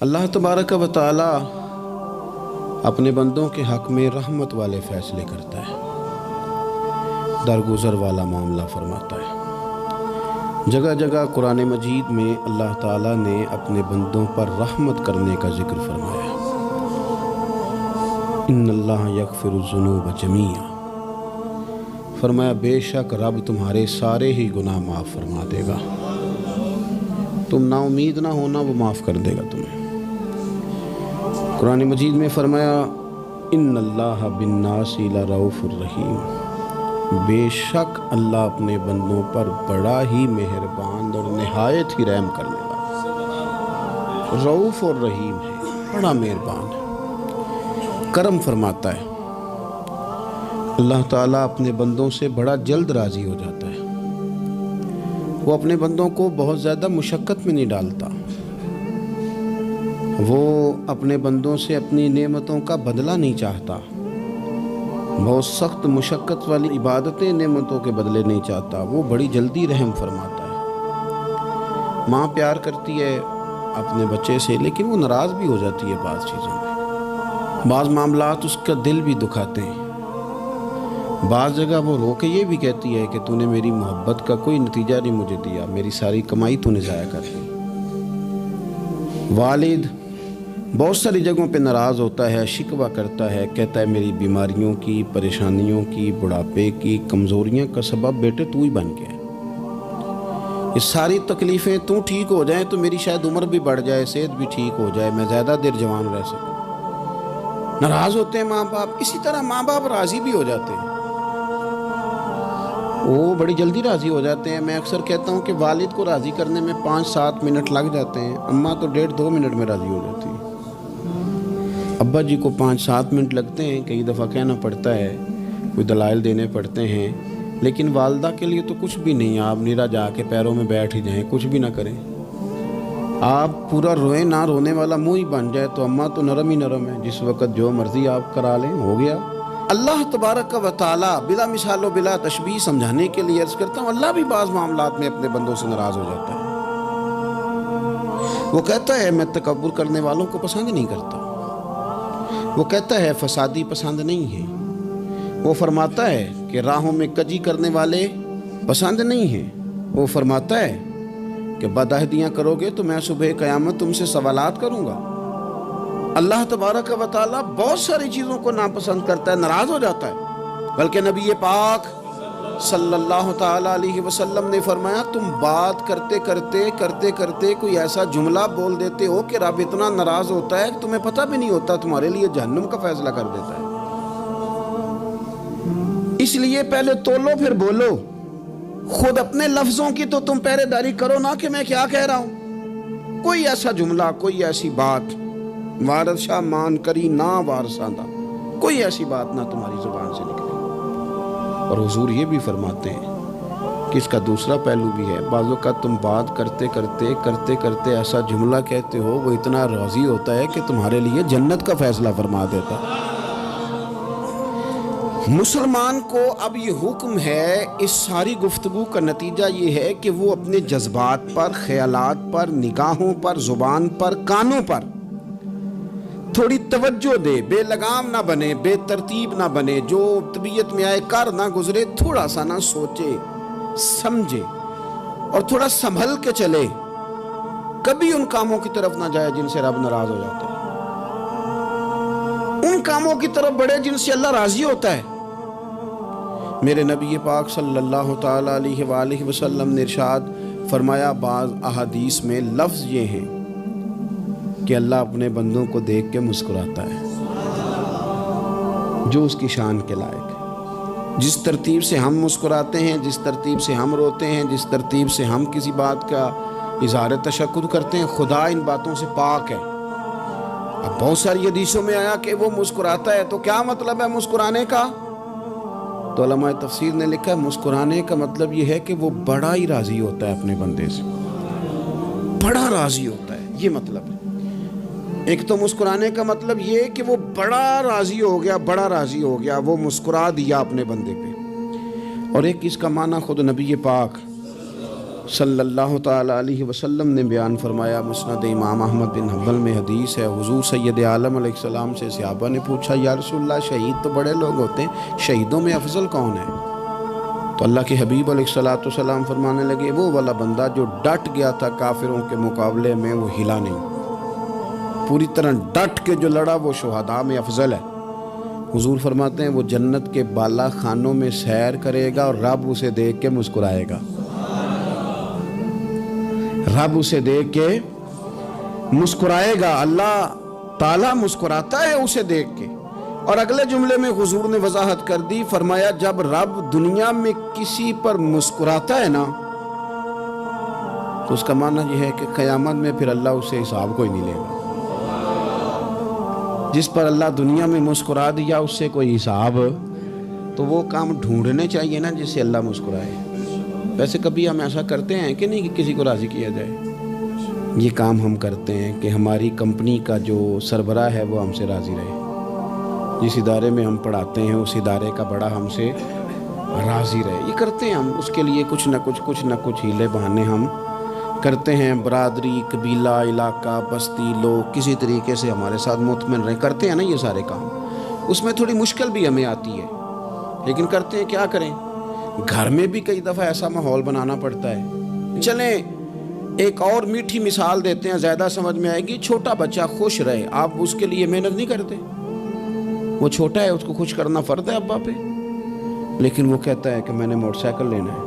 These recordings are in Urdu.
اللہ تبارک و تعالی اپنے بندوں کے حق میں رحمت والے فیصلے کرتا ہے، درگزر والا معاملہ فرماتا ہے۔ جگہ جگہ قرآن مجید میں اللہ تعالیٰ نے اپنے بندوں پر رحمت کرنے کا ذکر فرمایا۔ ان اللہ یغفر الذنوب جمیعا، فرمایا بے شک رب تمہارے سارے ہی گناہ معاف فرما دے گا، تم نا امید نہ ہونا، وہ معاف کر دے گا تمہیں۔ قرآن مجید میں فرمایا ان اللہ بالناس لرؤوف الرحیم، بے شک اللہ اپنے بندوں پر بڑا ہی مہربان اور نہایت ہی رحم کرنے والا، رؤوف اور رحیم ہے، بڑا مہربان ہے، کرم فرماتا ہے۔ اللہ تعالیٰ اپنے بندوں سے بڑا جلد راضی ہو جاتا ہے، وہ اپنے بندوں کو بہت زیادہ مشقت میں نہیں ڈالتا، وہ اپنے بندوں سے اپنی نعمتوں کا بدلہ نہیں چاہتا، بہت سخت مشقت والی عبادتیں نعمتوں کے بدلے نہیں چاہتا، وہ بڑی جلدی رحم فرماتا ہے۔ ماں پیار کرتی ہے اپنے بچے سے، لیکن وہ ناراض بھی ہو جاتی ہے بعض چیزوں میں، بعض معاملات اس کا دل بھی دکھاتے ہیں، بعض جگہ وہ رو کے یہ بھی کہتی ہے کہ تو نے میری محبت کا کوئی نتیجہ نہیں مجھے دیا، میری ساری کمائی تو نے ضائع کر دی۔ والد بہت ساری جگہوں پہ ناراض ہوتا ہے، شکوہ کرتا ہے، کہتا ہے میری بیماریوں کی، پریشانیوں کی، بڑھاپے کی، کمزوریاں کا سبب بیٹے تو ہی بن گیا ہے، یہ ساری تکلیفیں تو ٹھیک ہو جائیں تو میری شاید عمر بھی بڑھ جائے، صحت بھی ٹھیک ہو جائے، میں زیادہ دیر جوان رہ سکوں۔ ناراض ہوتے ہیں ماں باپ، اسی طرح ماں باپ راضی بھی ہو جاتے ہیں، وہ بڑی جلدی راضی ہو جاتے ہیں۔ میں اکثر کہتا ہوں کہ والد کو راضی کرنے میں 5-7 منٹ لگ جاتے ہیں، اماں تو 1.5-2 منٹ میں راضی ہو جاتی ہے۔ ابا جی کو 5-7 منٹ لگتے ہیں، کئی دفعہ کہنا پڑتا ہے، کوئی دلائل دینے پڑتے ہیں، لیکن والدہ کے لیے تو کچھ بھی نہیں، آپ نیرا جا کے پیروں میں بیٹھ ہی جائیں، کچھ بھی نہ کریں، آپ پورا روئیں، نہ رونے والا منہ ہی بن جائے تو اماں تو نرم ہی نرم ہے، جس وقت جو مرضی آپ کرا لیں ہو گیا۔ اللہ تبارک و تعالی بلا مثال و بلا تشبیہ سمجھانے کے لیے عرض کرتا ہوں، اللہ بھی بعض معاملات میں اپنے بندوں سے ناراض ہو جاتا ہے، وہ کہتا ہے میں تکبر کرنے والوں کو پسند نہیں کرتا، وہ کہتا ہے فسادی پسند نہیں ہے، وہ فرماتا ہے کہ راہوں میں کجی کرنے والے پسند نہیں ہیں، وہ فرماتا ہے کہ بدعہدیاں کرو گے تو میں صبح قیامت تم سے سوالات کروں گا۔ اللہ تبارک و تعالیٰ بہت ساری چیزوں کو ناپسند کرتا ہے، ناراض ہو جاتا ہے، بلکہ نبی پاک صلی اللہ تعالیٰ علیہ وسلم نے فرمایا تم بات کرتے کرتے کوئی ایسا جملہ بول دیتے ہو کہ رب اتنا ناراض ہوتا ہے کہ تمہیں پتہ بھی نہیں ہوتا، تمہارے لیے جہنم کا فیصلہ کر دیتا ہے۔ اس لیے پہلے تولو پھر بولو، خود اپنے لفظوں کی تو تم پہرے داری کرو نا کہ میں کیا کہہ رہا ہوں، کوئی ایسا جملہ، کوئی ایسی بات وارث شاہ مان کری نہ وارثاں دا، کوئی ایسی بات نہ تمہاری زبان سے نکلے۔ اور حضور یہ بھی فرماتے ہیں کہ اس کا دوسرا پہلو بھی ہے، بعض اوقات تم بات کرتے ایسا جملہ کہتے ہو وہ اتنا راضی ہوتا ہے کہ تمہارے لیے جنت کا فیصلہ فرما دیتا ہے۔ مسلمان کو اب یہ حکم ہے، اس ساری گفتگو کا نتیجہ یہ ہے کہ وہ اپنے جذبات پر، خیالات پر، نگاہوں پر، زبان پر، کانوں پر تھوڑی توجہ دے، بے لگام نہ بنے، بے ترتیب نہ بنے، جو طبیعت میں آئے کر نہ گزرے، تھوڑا سا نہ سوچے سمجھے اور تھوڑا سنبھل کے چلے، کبھی ان کاموں کی طرف نہ جائے جن سے رب ناراض ہو جاتا ہے، ان کاموں کی طرف بڑھے جن سے اللہ راضی ہوتا ہے۔ میرے نبی پاک صلی اللہ تعالیٰ علیہ وآلہ وسلم نے ارشاد فرمایا، بعض احادیث میں لفظ یہ ہیں کہ اللہ اپنے بندوں کو دیکھ کے مسکراتا ہے، جو اس کی شان کے لائق ہے۔ جس ترتیب سے ہم مسکراتے ہیں، جس ترتیب سے ہم روتے ہیں، جس ترتیب سے ہم کسی بات کا اظہار تشکر کرتے ہیں، خدا ان باتوں سے پاک ہے۔ اب بہت ساری حدیثوں میں آیا کہ وہ مسکراتا ہے، تو کیا مطلب ہے مسکرانے کا؟ تو علماء تفسیر نے لکھا ہے مسکرانے کا مطلب یہ ہے کہ وہ بڑا ہی راضی ہوتا ہے اپنے بندے سے، بڑا راضی ہوتا ہے، یہ مطلب ہے۔ ایک تو مسکرانے کا مطلب یہ کہ وہ بڑا راضی ہو گیا، وہ مسکرا دیا اپنے بندے پہ، اور ایک اس کا معنی خود نبی پاک صلی اللہ تعالیٰ علیہ وسلم نے بیان فرمایا، مسند امام احمد بن حنبل میں حدیث ہے، حضور سید عالم علیہ السلام سے صحابہ نے پوچھا، یا رسول اللہ شہید تو بڑے لوگ ہوتے ہیں، شہیدوں میں افضل کون ہے؟ تو اللہ کے حبیب علیہ السلام فرمانے لگے، وہ والا بندہ جو ڈٹ گیا تھا کافروں کے مقابلے میں، وہ ہلا نہیں، پوری طرح ڈٹ کے جو لڑا وہ شہداء میں افضل ہے۔ حضور فرماتے ہیں وہ جنت کے بالا خانوں میں سیر کرے گا اور رب اسے دیکھ کے مسکرائے گا، رب اسے دیکھ کے مسکرائے گا، اللہ تعالیٰ مسکراتا ہے اسے دیکھ کے۔ اور اگلے جملے میں حضور نے وضاحت کر دی، فرمایا جب رب دنیا میں کسی پر مسکراتا ہے نا تو اس کا معنی یہ ہے کہ قیامت میں پھر اللہ اسے حساب کوئی نہیں لے گا۔ جس پر اللہ دنیا میں مسکرا دیا اس سے کوئی حساب، تو وہ کام ڈھونڈنے چاہیے نا جس سے اللہ مسکرائے۔ ویسے کبھی ہم ایسا کرتے ہیں کہ نہیں کہ کسی کو راضی کیا جائے؟ یہ کام ہم کرتے ہیں کہ ہماری کمپنی کا جو سربراہ ہے وہ ہم سے راضی رہے، جس ادارے میں ہم پڑھاتے ہیں اس ادارے کا بڑا ہم سے راضی رہے، یہ کرتے ہیں ہم۔ اس کے لیے کچھ نہ کچھ ہیلے بہانے ہم کرتے ہیں، برادری، قبیلہ، علاقہ، بستی، لوگ کسی طریقے سے ہمارے ساتھ مطمئن رہیں، کرتے ہیں نا یہ سارے کام۔ اس میں تھوڑی مشکل بھی ہمیں آتی ہے لیکن کرتے ہیں، کیا کریں۔ گھر میں بھی کئی دفعہ ایسا ماحول بنانا پڑتا ہے۔ چلیں ایک اور میٹھی مثال دیتے ہیں، زیادہ سمجھ میں آئے گی۔ چھوٹا بچہ خوش رہے، آپ اس کے لیے محنت نہیں کرتے؟ وہ چھوٹا ہے، اس کو خوش کرنا فرض ہے ابا پہ، لیکن وہ کہتا ہے کہ میں نے موٹر سائیکل لینا ہے۔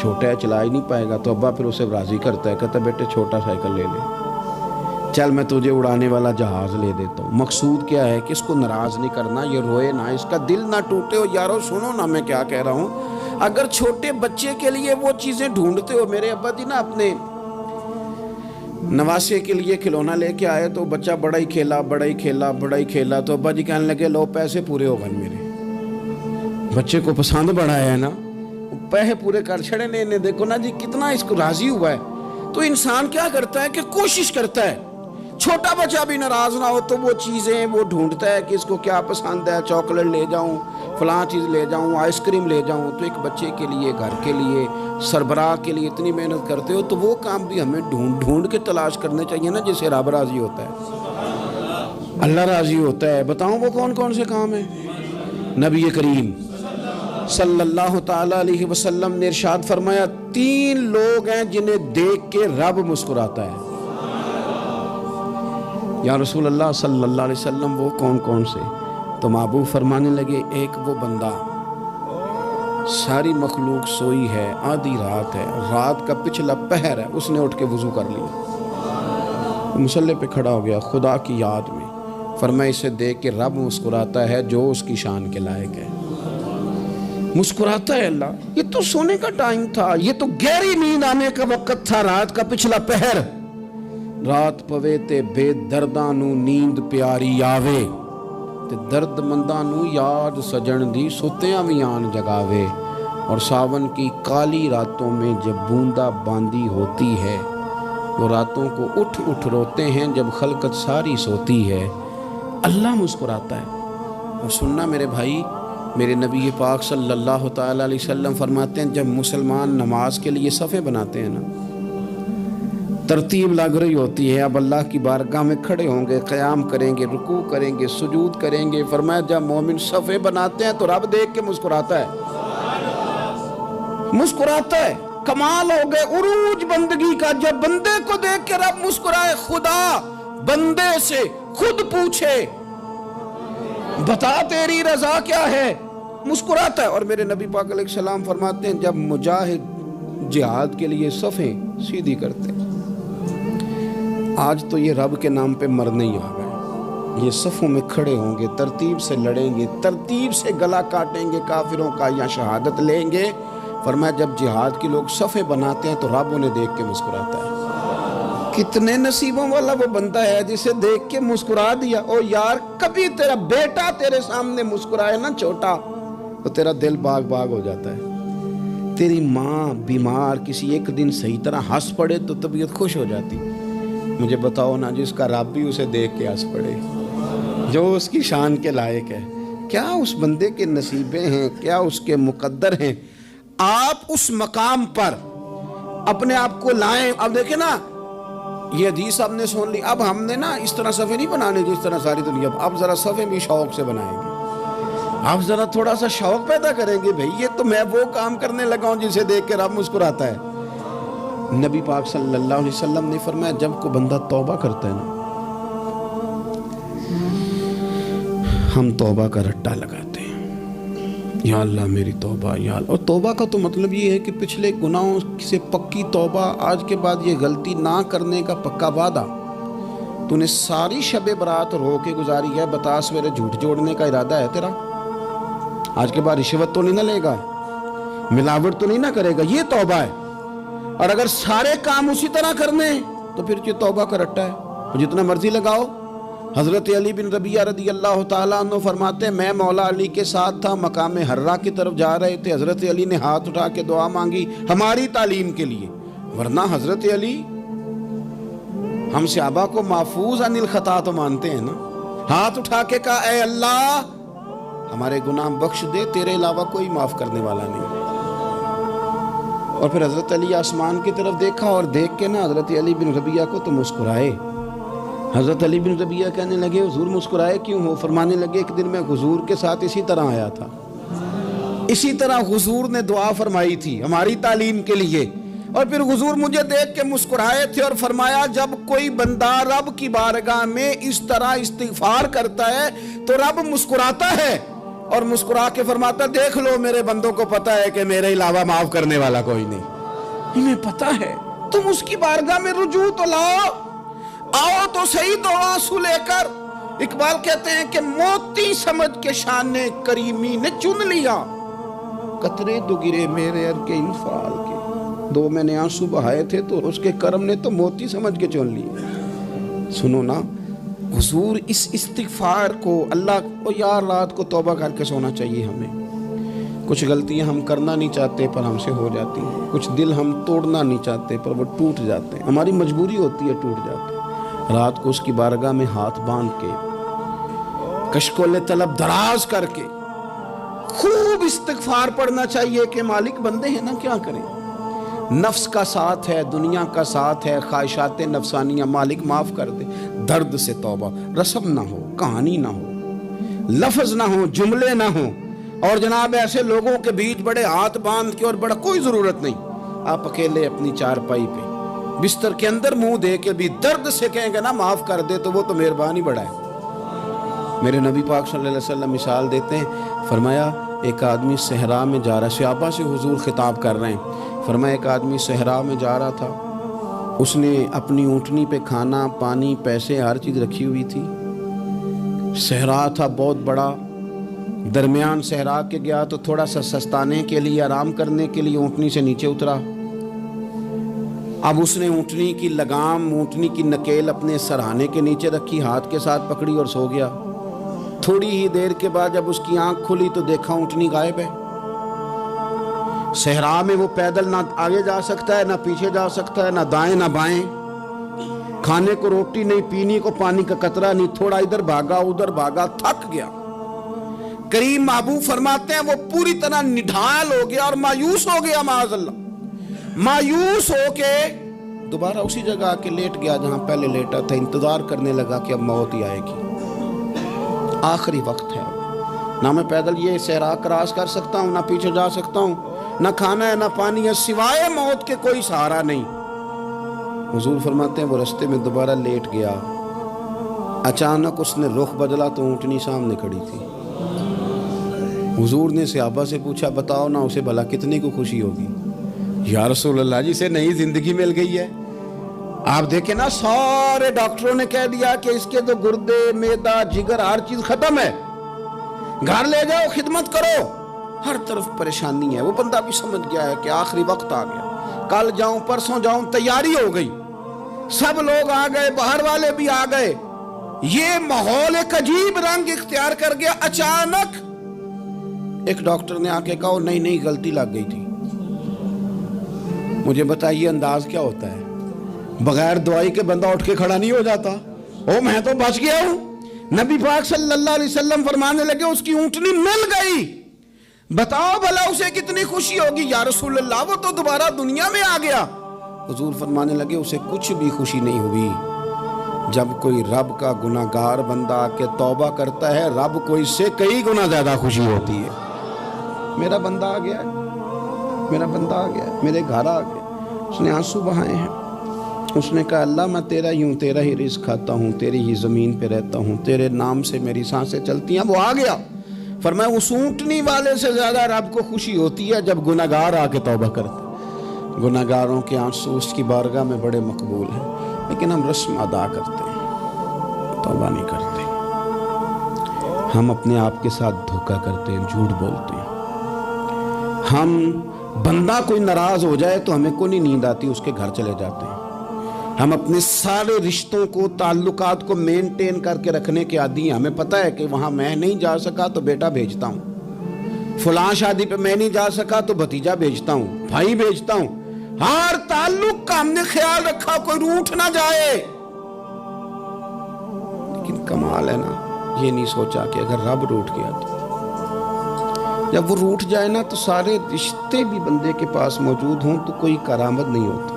چھوٹا ہے، چلا ہی نہیں پائے گا، تو ابا پھر اسے راضی کرتا ہے، کہتا ہے بیٹے چھوٹا سائیکل لے لے، چل میں تجھے اڑانے والا جہاز لے دیتا ہوں۔ مقصود کیا ہے کہ اس کو ناراض نہیں کرنا، یہ روئے نہ، اس کا دل نہ ٹوٹے۔ ہو یارو سنو نا میں کیا کہہ رہا ہوں، اگر چھوٹے بچے کے لیے وہ چیزیں ڈھونڈتے ہو، میرے ابا جی نا اپنے نواسے کے لیے کھلونا لے کے آئے تو بچہ بڑا ہی کھیلا، تو ابا جی کہنے لگے لو پیسے پورے ہو گئے میرے بچے کو پسند بڑا ہے نا، پیسے پورے کر چھڑے نے، دیکھو نا جی کتنا اس کو راضی ہوا ہے۔ تو انسان کیا کرتا ہے کہ کوشش کرتا ہے، چھوٹا بچہ بھی ناراض نہ ہو تو وہ چیزیں وہ ڈھونڈتا ہے کہ اس کو کیا پسند ہے، چاکلیٹ لے جاؤں، فلاں چیز لے جاؤں، آئس کریم لے جاؤں۔ تو ایک بچے کے لیے، گھر کے لیے، سربراہ کے لیے اتنی محنت کرتے ہو، تو وہ کام بھی ہمیں ڈھونڈ کے تلاش کرنے چاہیے نا جس سے رب راضی ہوتا ہے، اللہ راضی ہوتا ہے۔ بتاؤں وہ کون کون سے کام ہیں؟ نبی کریم صلی اللہ تعالیٰ علیہ وسلم نے ارشاد فرمایا 3 لوگ ہیں جنہیں دیکھ کے رب مسکراتا ہے۔ یا رسول اللہ صلی اللہ علیہ وسلم وہ کون کون سے؟ تو محبوب فرمانے لگے، ایک وہ بندہ ساری مخلوق سوئی ہے، آدھی رات ہے، رات کا پچھلا پہر ہے، اس نے اٹھ کے وضو کر لیا، مصلی پہ کھڑا ہو گیا خدا کی یاد میں، فرمایا اسے دیکھ کے رب مسکراتا ہے جو اس کی شان کے لائق ہے، مسکراتا ہے اللہ۔ یہ تو سونے کا ٹائم تھا، یہ تو گہری نیند آنے کا وقت تھا، رات کا پچھلا پہر، رات پوے تے بے درداں نو نیند پیاری آوے، تے درد منداں نو یاد سجن دی ستیاں وی آن جگاوے، اور ساون کی کالی راتوں میں جب بوندا باندی ہوتی ہے، وہ راتوں کو اٹھ اٹھ روتے ہیں جب خلقت ساری سوتی ہے، اللہ مسکراتا ہے۔ اور سننا میرے بھائی، میرے نبی پاک صلی اللہ تعالیٰ علیہ وسلم فرماتے ہیں جب مسلمان نماز کے لیے صفیں بناتے ہیں نا، ترتیب لگ رہی ہوتی ہے، اب اللہ کی بارگاہ میں کھڑے ہوں گے، قیام کریں گے، رکوع کریں گے، سجود کریں گے، فرمایا جب مومن صفیں بناتے ہیں تو رب دیکھ کے مسکراتا ہے، مسکراتا ہے۔ کمال ہو گئے عروج بندگی کا، جب بندے کو دیکھ کے رب مسکرائے، خدا بندے سے خود پوچھے بتا تیری رضا کیا ہے، مسکراتا ہے۔ اور میرے نبی پاک علیہ السلام فرماتے ہیں جب مجاہد جہاد کے لیے صفیں سیدھی کرتے ہیں، آج تو یہ رب کے نام پہ مرنے ہی آ گئے، یہ صفوں میں کھڑے ہوں گے، ترتیب سے لڑیں گے، ترتیب سے گلا کاٹیں گے کافروں کا یا شہادت لیں گے۔ فرمایا جب جہاد کے لوگ صفیں بناتے ہیں تو رب انہیں دیکھ کے مسکراتا ہے۔ کتنے نصیبوں والا وہ بندہ ہے جسے دیکھ کے مسکرا دیا۔ او یار کبھی تیرا بیٹا تیرے سامنے مسکرائے نا چھوٹا تو تیرا دل باغ باغ ہو جاتا ہے، تیری ماں بیمار کسی ایک دن صحیح طرح ہنس پڑے تو طبیعت خوش ہو جاتی۔ مجھے بتاؤ نا جس کا رب بھی اسے دیکھ کے ہنس پڑے، جو اس کی شان کے لائق ہے، کیا اس بندے کے نصیبیں ہیں، کیا اس کے مقدر ہیں۔ آپ اس مقام پر اپنے آپ کو لائیں. اب دیکھیں نا یہ حدیث ہم نے سن لی, اب ہم نے نا اس طرح صفحے نہیں بنانے جس طرح ساری دنیا, اب ذرا صفحے بھی شوق سے بنائیں گے. آپ ذرا تھوڑا سا شوق پیدا کریں گے, بھئی یہ تو میں وہ کام کرنے لگا ہوں جسے دیکھ کے رب مسکراتا ہے. نبی پاک صلی اللہ علیہ وسلم نے فرمایا جب کوئی بندہ توبہ کرتا ہے نا, ہم توبہ کا رٹا لگاتے ہیں, یا اللہ میری توبہ, یا اللہ. اور توبہ کا تو مطلب یہ ہے کہ پچھلے گناہوں سے پکی توبہ, آج کے بعد یہ غلطی نہ کرنے کا پکا وعدہ. تو نے ساری شب برات رو کے گزاری ہے, بتا سویرے جھوٹ جوڑنے کا ارادہ ہے تیرا, آج کے بعد رشوت تو نہیں نہ لے گا, ملاوٹ تو نہیں نہ کرے گا, یہ توبہ ہے. اور اگر سارے کام اسی طرح کرنے تو پھر یہ توبہ کا رٹا ہے, جتنا مرضی لگاؤ. حضرت علی بن ربیعہ رضی اللہ تعالیٰ عنہ فرماتے ہیں میں مولا علی کے ساتھ تھا, مقام حرہ کی طرف جا رہے تھے, حضرت علی نے ہاتھ اٹھا کے دعا مانگی ہماری تعلیم کے لیے, ورنہ حضرت علی ہم صحابہ کو محفوظ عن الخطا تو مانتے ہیں نا. ہاتھ اٹھا کے کہا اے اللہ ہمارے گناہ بخش دے, تیرے علاوہ کوئی معاف کرنے والا نہیں. اور پھر حضرت علی آسمان کی طرف دیکھا اور دیکھ کے نا حضرت علی بن ربیعہ کو تو مسکرائے. حضرت علی بن ربیعہ کہنے لگے حضور مسکرائے کیوں ہو؟ فرمانے لگے ایک دن میں حضور کے ساتھ اسی طرح آیا تھا, اسی طرح حضور نے دعا فرمائی تھی ہماری تعلیم کے لیے, اور پھر حضور مجھے دیکھ کے مسکرائے تھے اور فرمایا جب کوئی بندہ رب کی بارگاہ میں اس طرح استغفار کرتا ہے تو رب مسکراتا ہے, اور مسکرا کے فرماتا دیکھ لو میرے بندوں کو پتا ہے کہ میرے علاوہ معاف کرنے والا کوئی نہیں, انہیں پتا ہے. تم اس کی بارگاہ میں رجوع تو لاؤ, آؤ تو صحیح دو آنسو لے کر. اقبال کہتے ہیں کہ موتی سمجھ کے شان کریمی نے چن لیا, قطرے دو گرے میرے ار کے انفعال کے, دو میں نے آنسو بہائے تھے تو اس کے کرم نے تو موتی سمجھ کے چن لیے. سنو نا حضور اس استغفار کو, اللہ کو یار رات کو توبہ کر کے سونا چاہیے ہمیں. کچھ غلطیاں ہم کرنا نہیں چاہتے پر ہم سے ہو جاتی ہیں, کچھ دل ہم توڑنا نہیں چاہتے پر وہ ٹوٹ جاتے ہیں, ہماری مجبوری ہوتی ہے ٹوٹ جاتے ہیں. رات کو اس کی بارگاہ میں ہاتھ باندھ کے کشکول طلب دراز کر کے خوب استغفار پڑھنا چاہیے کہ مالک بندے ہیں نا کیا کریں, نفس کا ساتھ ہے, دنیا کا ساتھ ہے, خواہشات نفسانیہ, مالک معاف کر دے. درد سے توبہ, رسم نہ ہو, کہانی نہ ہو, لفظ نہ ہو, جملے نہ ہو, اور جناب ایسے لوگوں کے بیچ بڑے ہاتھ باندھ کے, اور بڑا کوئی ضرورت نہیں, آپ اکیلے اپنی چارپائی پہ بستر کے اندر منہ دے کے بھی درد سے کہیں گے نا معاف کر دے تو وہ تو مہربانی بڑا ہے. میرے نبی پاک صلی اللہ علیہ وسلم مثال دیتے ہیں, فرمایا ایک آدمی صحرا میں جا رہا, صحابہ سے حضور خطاب کر رہے ہیں, فرمایا ایک آدمی صحرا میں جا رہا تھا, اس نے اپنی اونٹنی پہ کھانا پانی پیسے ہر چیز رکھی ہوئی تھی. صحرا تھا بہت بڑا, درمیان صحرا کے گیا تو تھوڑا سا سستانے کے لیے, آرام کرنے کے لیے اونٹنی سے نیچے اترا. اب اس نے اونٹنی کی لگام, اونٹنی کی نکیل اپنے سرہانے کے نیچے رکھی, ہاتھ کے ساتھ پکڑی اور سو گیا. تھوڑی ہی دیر کے بعد جب اس کی آنکھ کھلی تو دیکھا اونٹنی غائب ہے. صحرا میں وہ پیدل نہ آگے جا سکتا ہے, نہ پیچھے جا سکتا ہے, نہ دائیں نہ بائیں, کھانے کو روٹی نہیں, پینے کو پانی کا قطرہ نہیں, تھوڑا ادھر بھاگا ادھر بھاگا, تھک گیا. کریم محبوب فرماتے ہیں وہ پوری طرح نڈھال ہو گیا اور مایوس ہو گیا, معاذ اللہ, مایوس ہو کے دوبارہ اسی جگہ آ کے لیٹ گیا جہاں پہلے لیٹا تھا. انتظار کرنے لگا کہ اب موت ہی آئے گی, آخری وقت ہے, نہ میں پیدل یہ صحرا کراس کر سکتا ہوں, نہ پیچھے جا سکتا ہوں, نہ کھانا ہے نہ پانی ہے, سوائے موت کے کوئی سہارا نہیں. حضور فرماتے ہیں وہ رستے میں دوبارہ لیٹ گیا, اچانک اس نے رخ بدلا تو اونٹنی سامنے کھڑی تھی. حضور نے صحابہ سے پوچھا بتاؤ نا اسے بھلا کتنے کو خوشی ہوگی؟ یا رسول اللہ جسے نئی زندگی مل گئی ہے. آپ دیکھیں نا سارے ڈاکٹروں نے کہہ دیا کہ اس کے تو گردے معدہ جگر ہر چیز ختم ہے, گھر لے جاؤ خدمت کرو, ہر طرف پریشانی ہے. وہ بندہ بھی سمجھ گیا ہے کہ آخری وقت آ گیا, کل جاؤں پرسوں جاؤں, تیاری ہو گئی, سب لوگ آ گئے, باہر والے بھی آ گئے, یہ ماحول ایک عجیب رنگ اختیار کر گیا. اچانک ایک ڈاکٹر نے آ کے کہا نہیں غلطی لگ گئی تھی. مجھے بتائیے انداز کیا ہوتا ہے؟ بغیر دوائی کے بندہ اٹھ کے کھڑا نہیں ہو جاتا, میں تو بچ گیا ہوں. نبی پاک صلی اللہ علیہ وسلم فرمانے لگے اس کی اونٹنی مل گئی, بتاؤ بھلا اسے کتنی خوشی ہوگی. یا رسول اللہ وہ تو دوبارہ دنیا میں آ گیا. حضور فرمانے لگے اسے کچھ بھی خوشی نہیں ہوئی جب کوئی رب کا گناہگار بندہ آ کے توبہ کرتا ہے، رب کو اس سے کئی گنا زیادہ خوشی ہوتی ہے۔ میرا بندہ آ گیا ہے، میرا بندہ آ گیا ہے، میرے گھر آ گیا، اس نے آنسو بہائے ہیں، اس نے کہا اللہ میں تیرا ہی ہوں، تیرا ہی رزق کھاتا ہوں، تیری ہی زمین پہ رہتا ہوں، تیرے نام سے میری سانسیں چلتی ہیں۔ وہ آ گیا، فرمایا اس اونٹنی والے سے زیادہ رب کو خوشی ہوتی ہے جب گناہگار آ کے توبہ کرتا ہے۔ گناہگاروں کے آنسو اس کی بارگاہ میں بڑے مقبول ہیں، لیکن ہم رسم ادا کرتے ہیں، توبہ نہیں کرتے۔ ہم اپنے آپ کے ساتھ دھوکہ کرتے ہیں، جھوٹ بولتے ہیں۔ ہم بندہ کوئی ناراض ہو جائے تو ہمیں کو نہیں نیند آتی، اس کے گھر چلے جاتے ہیں۔ ہم اپنے سارے رشتوں کو، تعلقات کو مینٹین کر کے رکھنے کے عادی ہیں۔ ہمیں پتہ ہے کہ وہاں میں نہیں جا سکا تو بیٹا بھیجتا ہوں، فلاں شادی پہ میں نہیں جا سکا تو بھتیجا بھیجتا ہوں، بھائی بھیجتا ہوں۔ ہر تعلق کا ہم نے خیال رکھا کوئی روٹھ نہ جائے، لیکن کمال ہے نا، یہ نہیں سوچا کہ اگر رب روٹھ گیا تو جب وہ روٹھ جائے نا تو سارے رشتے بھی بندے کے پاس موجود ہوں تو کوئی کرامت نہیں ہوتی۔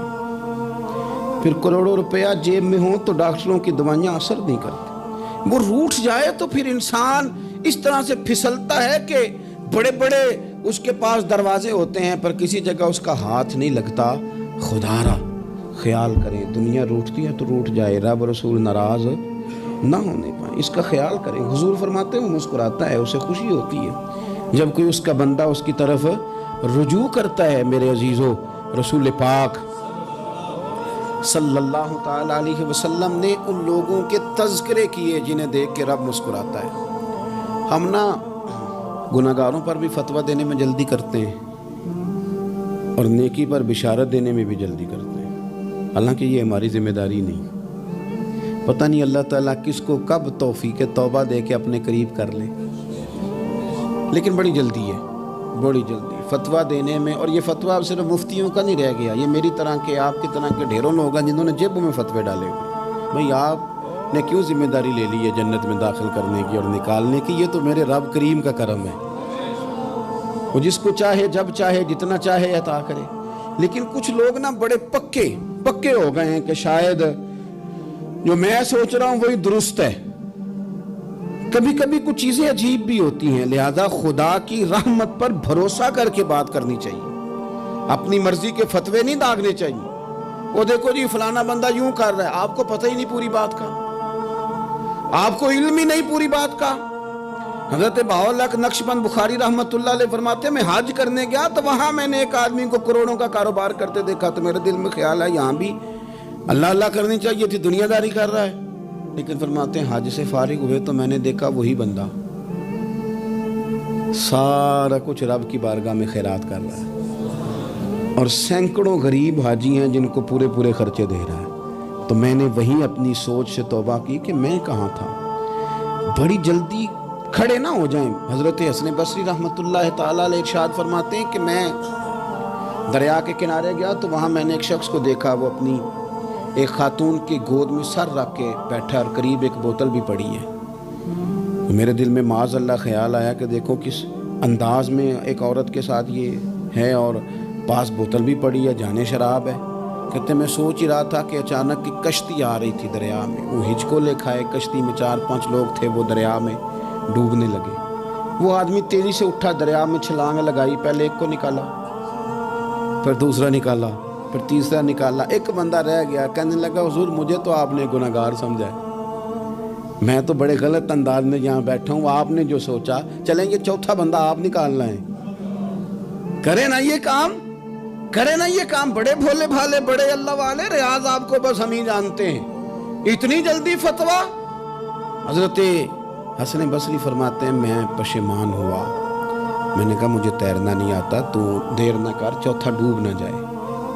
پھر کروڑوں روپیہ جیب میں ہوں تو ڈاکٹروں کی دوائیاں اثر نہیں کرتی۔ وہ روٹھ جائے تو پھر انسان اس طرح سے پھسلتا ہے کہ بڑے بڑے اس کے پاس دروازے ہوتے ہیں پر کسی جگہ اس کا ہاتھ نہیں لگتا۔ خدا را خیال کریں، دنیا روٹتی ہے تو روٹھ جائے، رب رسول ناراض نہ ہونے پائیں، اس کا خیال کریں۔ حضور فرماتے ہیں وہ مسکراتا ہے، اسے خوشی ہوتی ہے جب کوئی اس کا بندہ اس کی طرف رجوع کرتا ہے۔ میرے عزیزو، رسول پاک صلی اللہ تعالی علیہ وسلم نے ان لوگوں کے تذکرے کیے جنہیں دیکھ کے رب مسکراتا ہے۔ ہم نا گناہگاروں پر بھی فتویٰ دینے میں جلدی کرتے ہیں اور نیکی پر بشارت دینے میں بھی جلدی کرتے ہیں، حالانکہ یہ ہماری ذمہ داری نہیں۔ پتہ نہیں اللہ تعالیٰ کس کو کب توفیق توبہ دے کے اپنے قریب کر لے، لیکن بڑی جلدی ہے، بڑی جلدی فتویٰ دینے میں۔ اور یہ فتویٰ صرف مفتیوں کا نہیں رہ گیا، یہ میری طرح کے، آپ کی طرح کے ڈھیروں لوگ ہیں جنہوں نے جیبوں میں فتوے ڈالے ہوئے۔ بھئی آپ نے کیوں ذمہ داری لے لی ہے جنت میں داخل کرنے کی اور نکالنے کی؟ یہ تو میرے رب کریم کا کرم ہے، وہ جس کو چاہے جب چاہے جتنا چاہے عطا کرے۔ لیکن کچھ لوگ نا بڑے پکے ہو گئے ہیں کہ شاید جو میں سوچ رہا ہوں وہی درست ہے۔ کبھی کبھی کچھ چیزیں عجیب بھی ہوتی ہیں، لہذا خدا کی رحمت پر بھروسہ کر کے بات کرنی چاہیے، اپنی مرضی کے فتوے نہیں داغنے چاہیے۔ وہ دیکھو جی فلانا بندہ یوں کر رہا ہے، آپ کو پتہ ہی نہیں پوری بات کا، آپ کو علم ہی نہیں پوری بات کا۔ حضرت بہاءاللہ نقشبند بخاری رحمت اللہ علیہ فرماتے ہیں میں حج کرنے گیا تو وہاں میں نے ایک آدمی کو کروڑوں کا کاروبار کرتے دیکھا تو میرے دل میں خیال ہے یہاں بھی اللہ اللہ کرنی چاہیے تھی، دنیا داری کر رہا ہے۔ لیکن فرماتے ہیں حج سے فارغ ہوئے تو میں نے دیکھا وہی بندہ سارا کچھ رب کی بارگاہ میں خیرات کر رہا ہے، اور سینکڑوں غریب حاجی ہیں جن کو پورے خرچے دے رہا ہے۔ تو میں نے وہیں اپنی سوچ سے توبہ کی کہ میں کہاں تھا۔ بڑی جلدی کھڑے نہ ہو جائیں۔ حضرت حسن بصری رحمت اللہ تعالیٰ علیہ ارشاد فرماتے ہیں کہ میں دریا کے کنارے گیا تو وہاں میں نے ایک شخص کو دیکھا، وہ اپنی ایک خاتون کی گود میں سر رکھ کے بیٹھا اور قریب ایک بوتل بھی پڑی ہے۔ میرے دل میں معاذ اللہ خیال آیا کہ دیکھو کس انداز میں ایک عورت کے ساتھ یہ ہے اور پاس بوتل بھی پڑی ہے، جانے شراب ہے۔ کہتے میں سوچ ہی رہا تھا کہ اچانک کی کشتی آ رہی تھی دریا میں، وہ ہچکو لے کھائے، کشتی میں 4-5 لوگ تھے، وہ دریا میں ڈوبنے لگے۔ وہ آدمی تیزی سے اٹھا، دریا میں چھلانگ لگائی، پہلے ایک کو نکالا، پھر دوسرا نکالا، پھر تیسرا نکالا، ایک بندہ رہ گیا۔ کہنے لگا حضور مجھے تو آپ نے گناہگار سمجھا ہے، میں تو بڑے غلط انداز میں یہاں بیٹھا ہوں، آپ نے جو سوچا چلیں یہ چوتھا بندہ آپ نکالنا ہے، کرے نا یہ کام، کرے نا یہ کام۔ بڑے بھولے بھالے، بڑے اللہ والے، ریاض آپ کو بس ہم ہی جانتے ہیں، اتنی جلدی فتویٰ۔ حضرت حسن بصری فرماتے ہیں میں پشیمان ہوا، میں نے کہا مجھے تیرنا نہیں آتا، تو دیر نہ کر، چوتھا ڈوب نہ جائے۔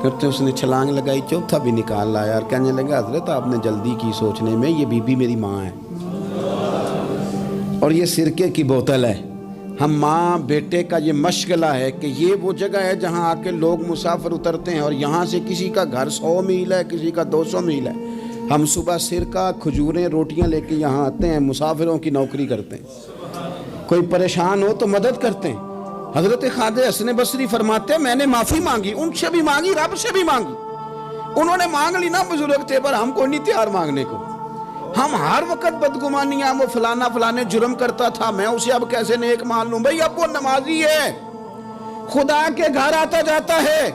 کرتے اس نے چھلانگ لگائی، چوتھا بھی نکال لایا اور کہنے لگا حضرت آپ نے جلدی کی سوچنے میں، یہ بی بی میری ماں ہے اور یہ سرکے کی بوتل ہے۔ ہم ماں بیٹے کا یہ مشغلہ ہے کہ یہ وہ جگہ ہے جہاں آ کے لوگ مسافر اترتے ہیں، اور یہاں سے کسی کا گھر 100 میل ہے، کسی کا 200 میل ہے۔ ہم صبح سرکہ، کھجوریں، روٹیاں لے کے یہاں آتے ہیں، مسافروں کی نوکری کرتے ہیں، کوئی پریشان ہو تو مدد کرتے ہیں۔ حضرت خواجہ حسن بصری فرماتے ہیں میں نے معافی مانگی، ان سے بھی مانگی، رب سے بھی مانگی، انہوں نے مانگ لی نا بزرگ تھے، پر ہم کو نہیں تیار مانگنے کو. ہم ہر وقت بدگمانیاں، وہ فلانا فلانے جرم کرتا تھا، میں اسے اب کیسے نیک مان لوں؟ بھئی اب وہ نمازی ہے، خدا کے گھر آتا جاتا ہے،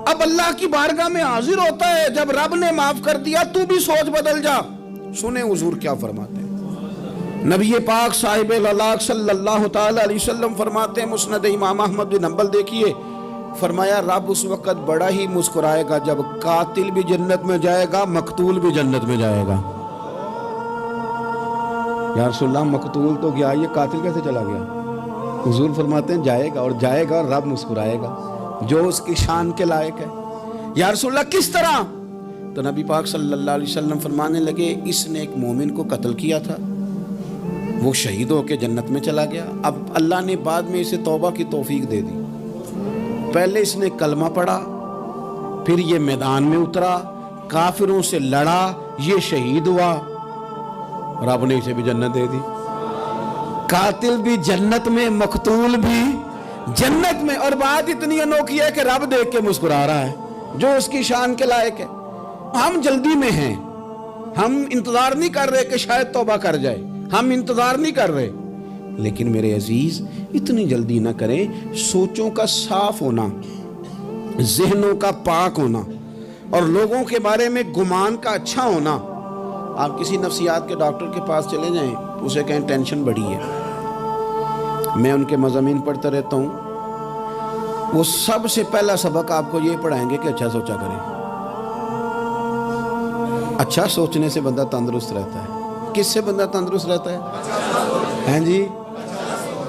اب اللہ کی بارگاہ میں حاضر ہوتا ہے. جب رب نے معاف کر دیا تو بھی سوچ بدل جا. سنیں حضور کیا فرماتے ہیں. نبی پاک صاحب الاخلاق صلی اللہ تعالی علیہ وسلم فرماتے ہیں، مسند امام احمد بن حنبل دیکھیے، فرمایا رب اس وقت بڑا ہی مسکرائے گا جب قاتل بھی جنت میں جائے گا، مقتول بھی جنت میں جائے گا. یا رسول اللہ مقتول تو گیا، یہ قاتل کیسے چلا گیا؟ حضور فرماتے ہیں جائے گا، اور جائے گا اور رب مسکرائے گا جو اس کی شان کے لائق ہے. یا رسول اللہ کس طرح؟ تو نبی پاک صلی اللہ علیہ وسلم فرمانے لگے اس نے ایک مومن کو قتل کیا تھا، وہ شہید ہو کے جنت میں چلا گیا. اب اللہ نے بعد میں اسے توبہ کی توفیق دے دی. پہلے اس نے کلمہ پڑھا، پھر یہ میدان میں اترا، کافروں سے لڑا، یہ شہید ہوا، رب نے اسے بھی جنت دے دی. قاتل بھی جنت میں، مقتول بھی جنت میں. اور بات اتنی انوکھی ہے کہ رب دیکھ کے مسکرا رہا ہے جو اس کی شان کے لائق ہے. ہم جلدی میں ہیں، ہم انتظار نہیں کر رہے کہ شاید توبہ کر جائے، ہم انتظار نہیں کر رہے. لیکن میرے عزیز اتنی جلدی نہ کریں. سوچوں کا صاف ہونا، ذہنوں کا پاک ہونا، اور لوگوں کے بارے میں گمان کا اچھا ہونا. آپ کسی نفسیات کے ڈاکٹر کے پاس چلے جائیں، اسے کہیں ٹینشن بڑی ہے، میں ان کے مضامین پڑھتا رہتا ہوں، وہ سب سے پہلا سبق آپ کو یہ پڑھائیں گے کہ اچھا سوچا کریں. اچھا سوچنے سے بندہ تندرست رہتا ہے. کس سے بندہ تندرست رہتا ہے؟ ہیں جی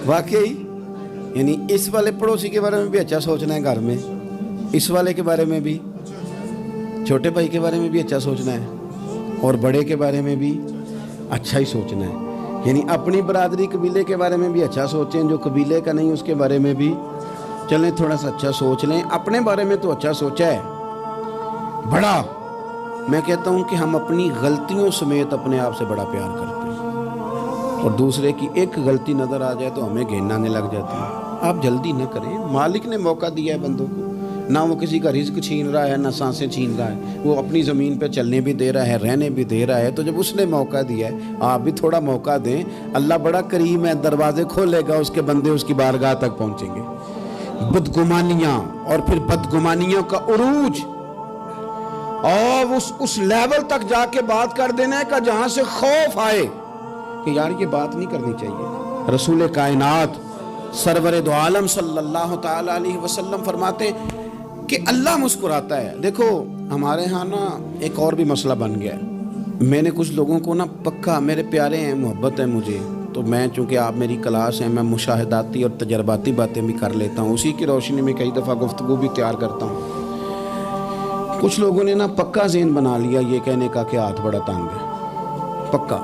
واقعی. یعنی اس والے پڑوسی کے بارے میں بھی اچھا سوچنا ہے گھر میں، اس والے کے بارے میں بھی، چھوٹے بھائی کے بارے میں بھی اچھا سوچنا ہے، اور بڑے کے بارے میں بھی اچھا ہی سوچنا ہے. یعنی اپنی برادری قبیلے کے بارے میں بھی اچھا سوچیں، جو قبیلے کا نہیں اس کے بارے میں بھی چلیں تھوڑا سا اچھا سوچ لیں. اپنے بارے میں تو اچھا سوچا ہے بڑا. میں کہتا ہوں کہ ہم اپنی غلطیوں سمیت اپنے آپ سے بڑا پیار کرتے ہیں، اور دوسرے کی ایک غلطی نظر آ جائے تو ہمیں گھن آنے لگ جاتی ہے. آپ جلدی نہ کریں. مالک نے موقع دیا ہے بندوں کو، نہ وہ کسی کا رزق چھین رہا ہے، نہ سانسیں چھین رہا ہے، وہ اپنی زمین پہ چلنے بھی دے رہا ہے، رہنے بھی دے رہا ہے. تو جب اس نے موقع دیا ہے آپ بھی تھوڑا موقع دیں. اللہ بڑا کریم ہے، دروازے کھولے گا، اس کے بندے اس کی بارگاہ تک پہنچیں گے. بدگمانیاں اور پھر بدگمانیوں کا عروج، اور اس لیول تک جا کے بات کر دینا ہے کہ جہاں سے خوف آئے کہ یار یہ بات نہیں کرنی چاہیے. رسول کائنات سرور دو عالم صلی اللہ تعالی علیہ وسلم فرماتے کہ اللہ مسکراتا ہے. دیکھو ہمارے ہاں نا ایک اور بھی مسئلہ بن گیا ہے. میں نے کچھ لوگوں کو نا پکا، میرے پیارے ہیں، محبت ہے مجھے، تو میں چونکہ آپ میری کلاس ہیں، میں مشاہداتی اور تجرباتی باتیں بھی کر لیتا ہوں، اسی کی روشنی میں کئی دفعہ گفتگو بھی تیار کرتا ہوں. کچھ لوگوں نے نا پکا ذہن بنا لیا یہ کہنے کا کہ ہاتھ بڑا تنگ ہے. پکا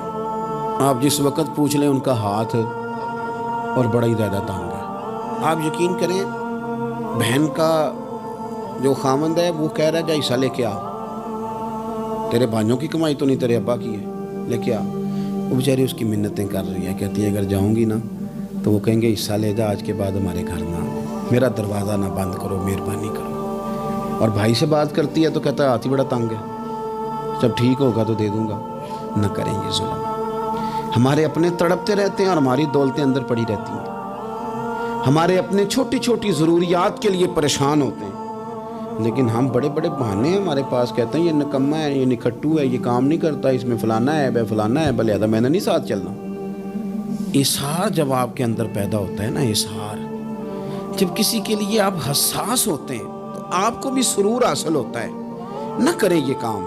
آپ جس وقت پوچھ لیں ان کا ہاتھ اور بڑا ہی زیادہ تنگ ہے. آپ یقین کریں بہن کا جو خامند ہے وہ کہہ رہا ہے جا حصہ لے کے آ، تیرے بھائیوں کی کمائی تو نہیں تیرے ابا کی ہے، لے کے آ. وہ بیچاری اس کی منتیں کر رہی ہیں، کہتی ہے اگر جاؤں گی نا تو وہ کہیں گے حصہ لے جا، آج کے بعد ہمارے گھر نہ، میرا دروازہ نہ بند کرو، مہربانی کرو. اور بھائی سے بات کرتی ہے تو کہتا ہے ہاتھ ہی بڑا تنگ ہے، جب ٹھیک ہوگا تو دے دوں گا. نہ کریں یہ ظلم. ہمارے اپنے تڑپتے رہتے ہیں اور ہماری دولتیں اندر پڑی رہتی ہیں. ہمارے اپنے چھوٹی چھوٹی ضروریات کے لیے پریشان ہوتے ہیں، لیکن ہم بڑے بڑے بہانے ہیں ہمارے پاس. کہتے ہیں یہ نکما ہے، یہ نکھٹو ہے، یہ کام نہیں کرتا، اس میں فلانا ہے، بے فلانا ہے، بلہذا میں نے نہیں ساتھ چلنا. اظہار جب آپ کے اندر پیدا ہوتا ہے نا، اظہار جب کسی کے لیے آپ حساس ہوتے ہیں تو آپ کو بھی سرور حاصل ہوتا ہے. نہ کریں یہ کام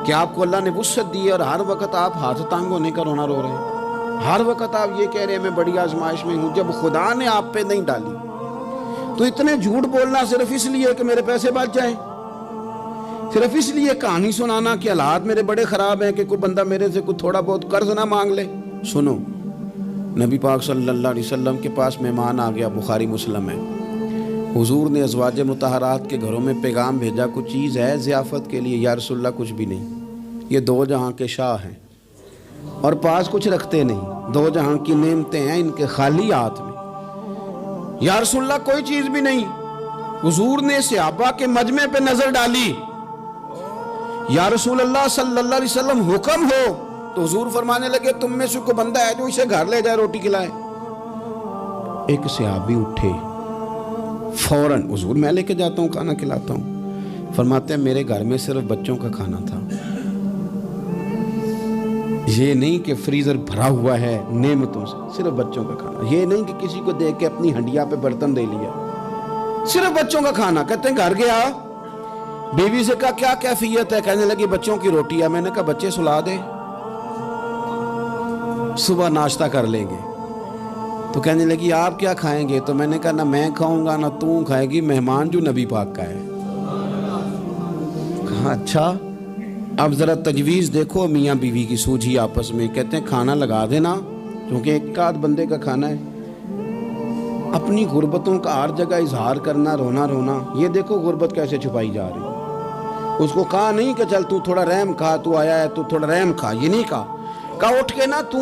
کہ آپ کو اللہ نے وسعت دی ہے اور ہر وقت آپ ہاتھ تانگ ہونے کا رونا رو رہے ہیں. ہر وقت آپ یہ کہہ رہے ہیں میں بڑی آزمائش میں ہوں، جب خدا نے آپ پہ نہیں ڈالی. تو اتنے جھوٹ بولنا صرف اس لیے کہ میرے پیسے بچ جائیں، صرف اس لیے کہانی سنانا کہ حالات میرے بڑے خراب ہیں کہ کوئی بندہ میرے سے کوئی تھوڑا بہت قرض نہ مانگ لے. سنو، نبی پاک صلی اللہ علیہ وسلم کے پاس مہمان آ گیا، بخاری مسلم ہے. حضور نے ازواج مطہرات کے گھروں میں پیغام بھیجا کچھ چیز ہے ضیافت کے لیے. یا رسول اللہ کچھ بھی نہیں، یہ دو جہاں کے شاہ ہیں اور پاس کچھ رکھتے نہیں، دو جہاں کی نعمتیں ہیں ان کے خالی ہاتھ میں. یا رسول اللہ کوئی چیز بھی نہیں. حضور نے صحابہ کے مجمع پہ نظر ڈالی، یا رسول اللہ صلی اللہ علیہ وسلم حکم ہو، تو حضور فرمانے لگے تم میں سے کوئی بندہ ہے جو اسے گھر لے جائے روٹی کھلائے؟ ایک صحابی اٹھے فوراً، حضور میں لے کے جاتا ہوں کھانا کھلاتا ہوں۔ فرماتے ہیں میرے گھر میں صرف بچوں کا کھانا تھا، یہ نہیں کہ فریزر بھرا ہوا ہے نعمتوں سے، صرف بچوں کا کھانا، یہ نہیں کہ کسی کو دیکھ کے اپنی ہنڈیا پہ برتن دے لیا، صرف بچوں کا کھانا۔ کہتے ہیں گھر گیا، بیوی سے کہا کیا کیفیت ہے؟ کہنے لگی بچوں کی روٹی ہے۔ میں نے کہا بچے سلا دے، صبح ناشتہ کر لیں گے۔ تو کہنے لگی آپ کیا کھائیں گے؟ تو میں نے کہا نہ میں کھاؤں گا نہ تو کھائے گی، مہمان جو نبی پاک کا ہے۔ کہا اچھا، اب ذرا تجویز دیکھو میاں بیوی کی سوجھی آپس میں۔ کہتے ہیں کھانا لگا دینا، کیونکہ ایک آدھ بندے کا کھانا ہے۔ اپنی غربتوں کا ہر جگہ اظہار کرنا، رونا رونا، یہ دیکھو غربت کیسے چھپائی جا رہی۔ اس کو کہا نہیں کہ چل تو تھوڑا رحم کھا، تو آیا ہے تو تھوڑا رحم کھا، یہ نہیں کہا اٹھ کے نا تو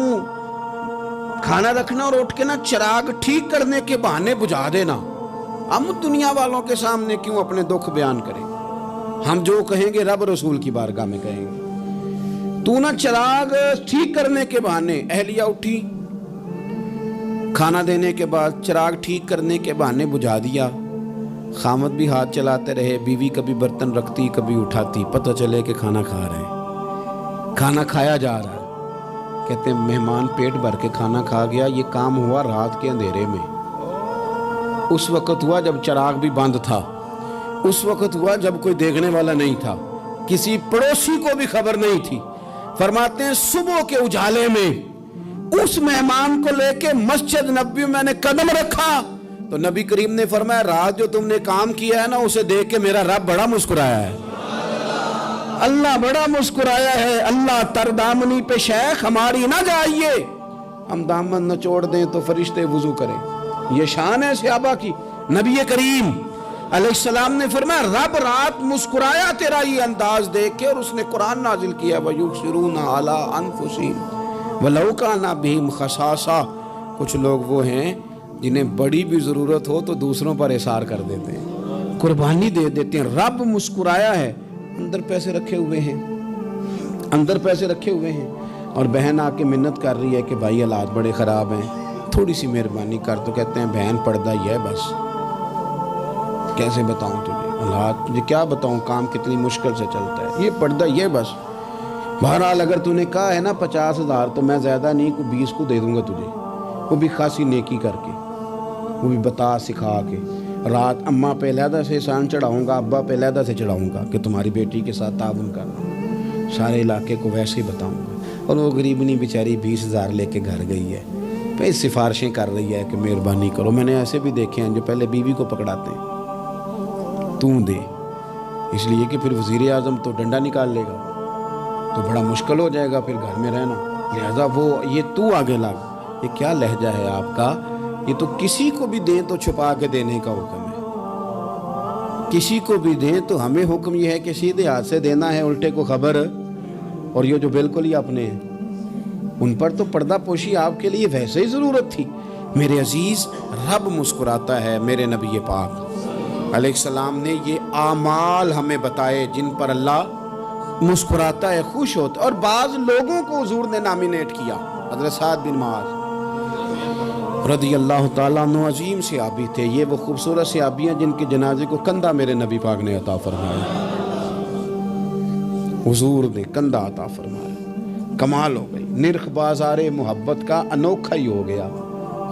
کھانا رکھنا اور اٹھ کے نا چراغ ٹھیک کرنے کے بہانے بجھا دینا۔ ہم دنیا والوں کے سامنے کیوں اپنے دکھ بیان کریں؟ ہم جو کہیں گے رب رسول کی بارگاہ میں کہیں گے۔ تو نا چراغ ٹھیک کرنے کے بہانے، اہلیہ اٹھی کھانا دینے کے بعد چراغ ٹھیک کرنے کے بہانے بجھا دیا۔ خامد بھی ہاتھ چلاتے رہے، بیوی کبھی برتن رکھتی کبھی اٹھاتی، پتہ چلے کہ کھانا کھا رہے ہیں، کھانا کھایا جا رہا ہے۔ کہتے ہیں مہمان پیٹ بھر کے کھانا کھا گیا۔ یہ کام ہوا رات کے اندھیرے میں، اس وقت ہوا جب چراغ بھی بند تھا، اس وقت ہوا جب کوئی دیکھنے والا نہیں تھا، کسی پڑوسی کو بھی خبر نہیں تھی۔ فرماتے ہیں صبح کے اجالے میں اس مہمان کو لے کے مسجد نبوی میں نے قدم رکھا تو نبی کریم نے فرمایا رات جو تم نے کام کیا ہے نا، اسے دیکھ کے میرا رب بڑا مسکرایا ہے، اللہ بڑا مسکرایا ہے۔ اللہ تر دامنی پہ شیخ ہماری نہ جائیے، ہم دامن نہ چھوڑ دیں تو فرشتے وضو کریں۔ یہ شان ہے صحابہ کی۔ نبی کریم علیہ السلام نے فرمایا رب رات مسکرایا تیرا یہ انداز دیکھ کے، اور اس نے قرآن نازل کیا وَيُؤْثِرُونَ عَلَىٰ أَنفُسِهِمْ وَلَوْ كَانَ بِهِمْ خَصَاصَةٌ۔ کچھ لوگ وہ ہیں جنہیں بڑی بھی ضرورت ہو تو دوسروں پر اثار کر دیتے ہیں، قربانی دے دیتے ہیں۔ رب مسکرایا ہے، اندر پیسے رکھے ہوئے ہیں، اندر پیسے رکھے ہوئے ہیں، اور بہن آ کے منت کر رہی ہے کہ بھائی حالات بڑے خراب ہیں، تھوڑی سی مہربانی کر۔ تو کہتے ہیں بہن پردہ ہی ہے بس، کیسے بتاؤں تجھے حالات، تجھے کیا بتاؤں کام کتنی مشکل سے چلتا ہے، یہ پردہ یہ بس۔ بہرحال اگر تو نے کہا ہے نا 50,000 تو میں زیادہ نہیں، کوئی 20 کو دے دوں گا تجھے، وہ بھی خاصی نیکی کر کے، وہ بھی بتا سکھا کے۔ رات اماں پہ علیحدہ سے احسان چڑھاؤں گا، ابا پہ علیحدہ سے چڑھاؤں گا کہ تمہاری بیٹی کے ساتھ تعاون کرنا، سارے علاقے کو ویسے ہی بتاؤں گا۔ اور وہ غریبنی بیچاری 20,000 لے کے گھر گئی ہے، پھر سفارشیں کر رہی ہے کہ مہربانی کرو۔ میں نے ایسے بھی دیکھے ہیں جو پہلے بیوی کو پکڑاتے ہیں تو دے، اس لیے کہ پھر وزیر اعظم تو ڈنڈا نکال لے گا تو بڑا مشکل ہو جائے گا پھر گھر میں رہنا، لہذا وہ یہ تو آگے لگ۔ یہ کیا لہجہ ہے آپ کا؟ یہ تو کسی کو بھی دیں تو چھپا کے دینے کا حکم ہے، کسی کو بھی دیں تو ہمیں حکم یہ ہے کہ سیدھے ہاتھ سے دینا ہے، الٹے کو خبر۔ اور یہ جو بالکل ہی اپنے ہیں ان پر تو پردہ پوشی آپ کے لیے ویسے ہی ضرورت تھی۔ میرے عزیز رب مسکراتا ہے۔ میرے نبی پاک علیہ السلام نے یہ اعمال ہمیں بتائے جن پر اللہ مسکراتا ہے، خوش ہوتا ہے۔ اور بعض لوگوں کو حضور نے نامینیٹ کیا، حضرت سعد بن معاذ رضی اللہ تعالیٰ عنہ عظیم صحابی تھے۔ یہ وہ خوبصورت صحابی ہیں جن کے جنازے کو کندھا میرے نبی پاک نے عطا فرمایا، حضور نے کندھا عطا فرمایا۔ کمال ہو گئی، نرخ بازار محبت کا انوکھا ہی ہو گیا،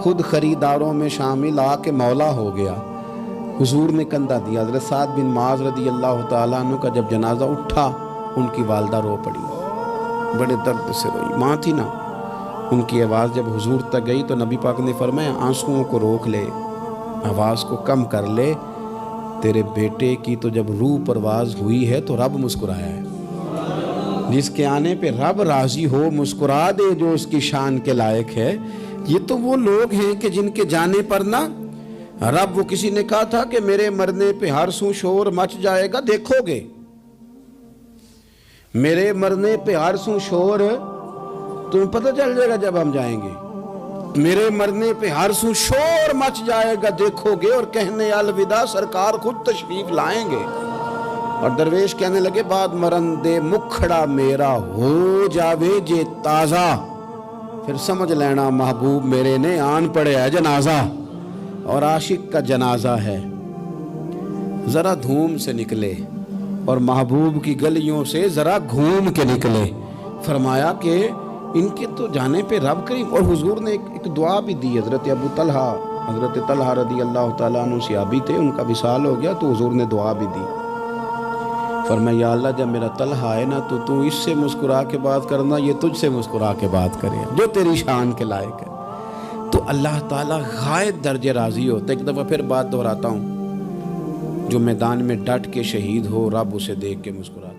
خود خریداروں میں شامل آ کے مولا ہو گیا۔ حضور نے کندھا دیا۔ حضرت سعد بن معاذ رضی اللہ تعالیٰ عنہ کا جب جنازہ اٹھا، ان کی والدہ رو پڑی، بڑے درد سے روئی، ماں تھی نا۔ ان کی آواز جب حضور تک گئی تو نبی پاک نے فرمایا آنسوؤں کو روک لے، آواز کو کم کر لے، تیرے بیٹے کی تو جب روح پرواز ہوئی ہے تو رب مسکرایا ہے۔ جس کے آنے پہ رب راضی ہو، مسکرا دے جو اس کی شان کے لائق ہے۔ یہ تو وہ لوگ ہیں کہ جن کے جانے پر نا رب، وہ کسی نے کہا تھا کہ میرے مرنے پہ ہر سو شور مچ جائے گا، دیکھو گے میرے مرنے پہ ہر سو شور، تمہیں پتہ چل جائے گا جب ہم جائیں گے، میرے مرنے پہ ہر سو شور مچ جائے گا، دیکھو گے، اور کہنے الوداع سرکار خود تشریف لائیں گے۔ اور درویش کہنے لگے بعد مرندے مکھڑا میرا ہو جاوے جے تازہ، پھر سمجھ لینا محبوب میرے نے آن پڑے ہے جنازہ، اور عاشق کا جنازہ ہے ذرا دھوم سے نکلے اور محبوب کی گلیوں سے ذرا گھوم کے نکلے۔ فرمایا کہ ان کے تو جانے پہ رب کریم، اور حضور نے ایک دعا بھی دی۔ حضرت ابو طلحہ، حضرت طلحہ رضی اللہ تعالیٰ عنہ صحابی تھے، ان کا وصال ہو گیا تو حضور نے دعا بھی دی۔ فرمایا یا اللہ جب میرا طلحہ آئے نا تو اس سے مسکرا کے بات کرنا، یہ تجھ سے مسکرا کے بات کرے جو تیری شان کے لائق ہے۔ تو اللہ تعالیٰ غائب درجے راضی ہوتا ہے۔ ایک دفعہ پھر بات دہراتا ہوں، جو میدان میں ڈٹ کے شہید ہو رب اسے دیکھ کے مسکراتا ہے۔